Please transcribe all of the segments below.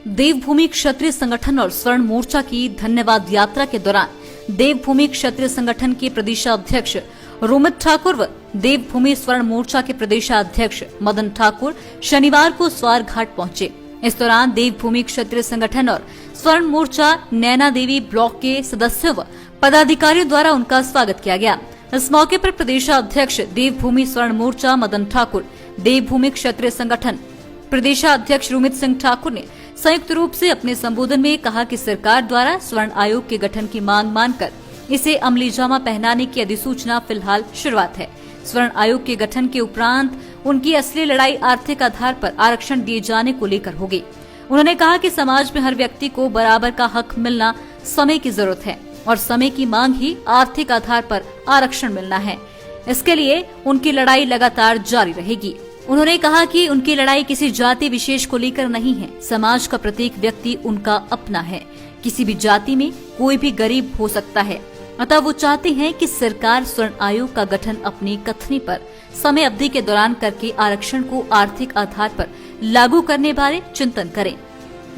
देवभूमि क्षत्रिय संगठन और स्वर्ण मोर्चा की धन्यवाद यात्रा के दौरान देवभूमि क्षत्रिय संगठन के प्रदेशाध्यक्ष रोमित ठाकुर व देवभूमि स्वर्ण मोर्चा के प्रदेशाध्यक्ष मदन ठाकुर शनिवार को स्वार घाट पहुंचे। इस दौरान देवभूमि क्षत्रिय संगठन और स्वर्ण मोर्चा नैना देवी ब्लॉक के सदस्यों व पदाधिकारियों द्वारा उनका स्वागत किया गया। इस मौके पर प्रदेशाध्यक्ष देवभूमि स्वर्ण मोर्चा मदन ठाकुर, देवभूमि क्षत्रिय संगठन प्रदेशाध्यक्ष रोमित सिंह ठाकुर ने संयुक्त रूप से अपने संबोधन में कहा कि सरकार द्वारा स्वर्ण आयोग के गठन की मांग मानकर इसे अमली जामा पहनाने की अधिसूचना फिलहाल शुरुआत है। स्वर्ण आयोग के गठन के उपरांत उनकी असली लड़ाई आर्थिक आधार पर आरक्षण दिए जाने को लेकर होगी। उन्होंने कहा कि समाज में हर व्यक्ति को बराबर का हक मिलना समय की जरूरत है और समय की मांग ही आर्थिक आधार पर आरक्षण मिलना है। इसके लिए उनकी लड़ाई लगातार जारी रहेगी। उन्होंने कहा कि उनकी लड़ाई किसी जाति विशेष को लेकर नहीं है। समाज का प्रत्येक व्यक्ति उनका अपना है। किसी भी जाति में कोई भी गरीब हो सकता है। अतः वो चाहते हैं कि सरकार स्वर्ण आयोग का गठन अपनी कथनी पर समय अवधि के दौरान करके आरक्षण को आर्थिक आधार पर लागू करने बारे चिंतन करें।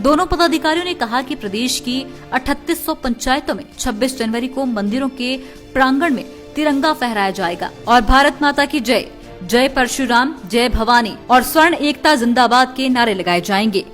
दोनों पदाधिकारियों ने कहा कि प्रदेश की 3800 पंचायतों में 26 जनवरी को मंदिरों के प्रांगण में तिरंगा फहराया जाएगा और भारत माता की जय, जय परशुराम, जय भवानी और स्वर्ण एकता जिंदाबाद के नारे लगाए जाएंगे।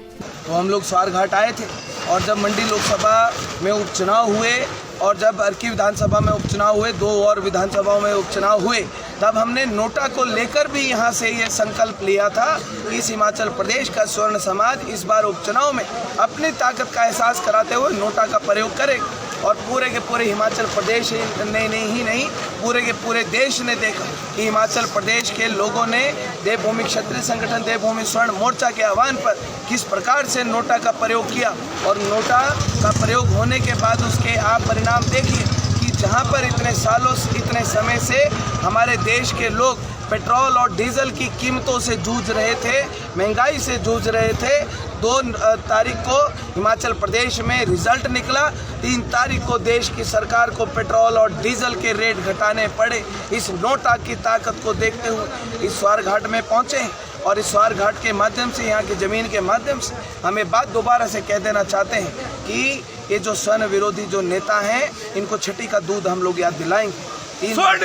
तो हम लोग स्वार घाट आए थे और जब मंडी लोकसभा में उपचुनाव हुए और जब अर्की विधानसभा में उपचुनाव हुए, 2 और विधानसभाओं में उपचुनाव हुए, तब हमने नोटा को लेकर भी यहाँ से ये संकल्प लिया था कि इस हिमाचल प्रदेश का स्वर्ण समाज इस बार उपचुनाव में अपनी ताकत का एहसास कराते हुए नोटा का प्रयोग करे। और पूरे के पूरे हिमाचल प्रदेश नहीं पूरे के पूरे देश ने देखा कि हिमाचल प्रदेश के लोगों ने देवभूमि क्षत्रिय संगठन, देवभूमि स्वर्ण मोर्चा के आह्वान पर किस प्रकार से नोटा का प्रयोग किया। और नोटा का प्रयोग होने के बाद उसके आप परिणाम देखिए कि जहां पर इतने सालों से, इतने समय से हमारे देश के लोग पेट्रोल और डीजल की कीमतों से जूझ रहे थे, महंगाई से जूझ रहे थे। 2 तारीख को हिमाचल प्रदेश में रिजल्ट निकला। 3 तारीख को देश की सरकार को पेट्रोल और डीजल के रेट घटाने पड़े। इस नोटा की ताकत को देखते हुए इस स्वार घाट में पहुंचे हैं और इस स्वार घाट के माध्यम से, यहाँ की जमीन के माध्यम से हमें बात दोबारा से कह देना चाहते हैं कि ये जो स्वर्ण विरोधी जो नेता हैं, इनको छठी का दूध हम लोग याद दिलाएंगे। 60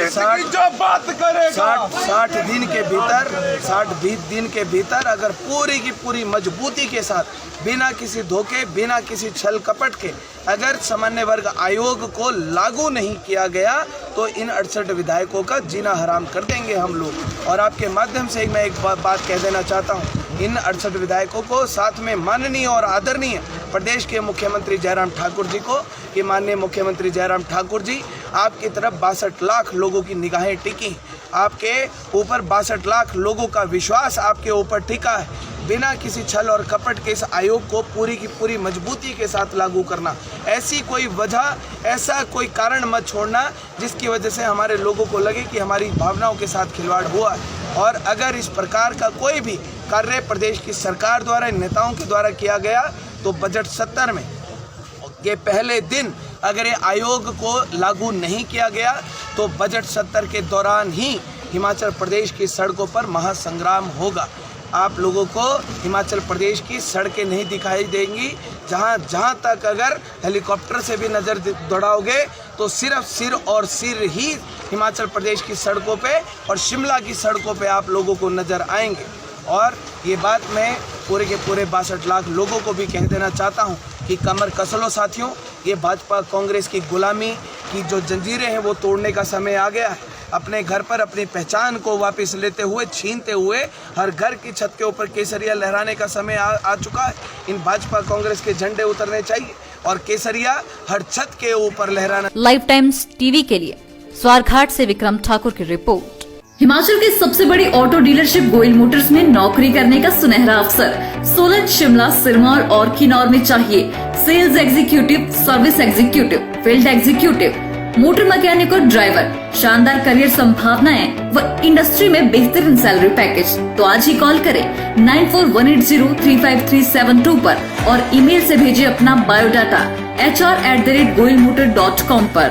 दिन के भीतर अगर पूरी की पूरी मजबूती के साथ, बिना किसी धोखे, बिना किसी छल कपट के अगर सामान्य वर्ग आयोग को लागू नहीं किया गया तो इन 68 विधायकों का जीना हराम कर देंगे हम लोग। और आपके माध्यम से मैं एक बात कह देना चाहता हूँ, इन 68 विधायकों को, साथ में माननीय और आदरणीय प्रदेश के मुख्यमंत्री जयराम ठाकुर जी को, कि माननीय मुख्यमंत्री जयराम ठाकुर जी, आपकी तरफ 62 लाख लोगों की निगाहें टिकी, आपके ऊपर 62 लाख लोगों का विश्वास आपके ऊपर टिका है। बिना किसी छल और कपट के इस आयोग को पूरी की पूरी मजबूती के साथ लागू करना। ऐसी कोई वजह, ऐसा कोई कारण मत छोड़ना जिसकी वजह से हमारे लोगों को लगे कि हमारी भावनाओं के साथ खिलवाड़ हुआ है। और अगर इस प्रकार का कोई भी कार्य प्रदेश की सरकार द्वारा, नेताओं के द्वारा किया गया तो बजट 70 में के पहले दिन अगर ये आयोग को लागू नहीं किया गया तो बजट 70 के दौरान ही हिमाचल प्रदेश की सड़कों पर महासंग्राम होगा। आप लोगों को हिमाचल प्रदेश की सड़कें नहीं दिखाई देंगी। जहाँ तक अगर हेलीकॉप्टर से भी नज़र दौड़ाओगे तो सिर्फ सिर और सिर ही हिमाचल प्रदेश की सड़कों पे और शिमला की सड़कों पे आप लोगों को नज़र आएंगे। और ये बात मैं पूरे के पूरे 62 लाख लोगों को भी कह देना चाहता हूँ कि कमर कस लो साथियों, ये भाजपा कांग्रेस की गुलामी की जो जंजीरें हैं वो तोड़ने का समय आ गया है। अपने घर पर अपनी पहचान को वापस लेते हुए, छीनते हुए हर घर की छत के ऊपर केसरिया लहराने का समय आ चुका है। इन भाजपा कांग्रेस के झंडे उतरने चाहिए और केसरिया हर छत के ऊपर लहराना। लाइव टाइम्स टीवी के लिए स्वारघाट से विक्रम ठाकुर की रिपोर्ट। हिमाचल की सबसे बड़ी ऑटो डीलरशिप गोयल मोटर्स में नौकरी करने का सुनहरा अवसर सोलन, शिमला, सिरमौर और किन्नौर में चाहिए sales executive, service executive, field executive, motor mechanic और ड्राइवर। शानदार करियर संभावनाएं व इंडस्ट्री में बेहतरीन सैलरी पैकेज। तो आज ही कॉल करें 9418035372 पर और ईमेल से भेजिए अपना बायोडाटा hr@goilmotor.com पर।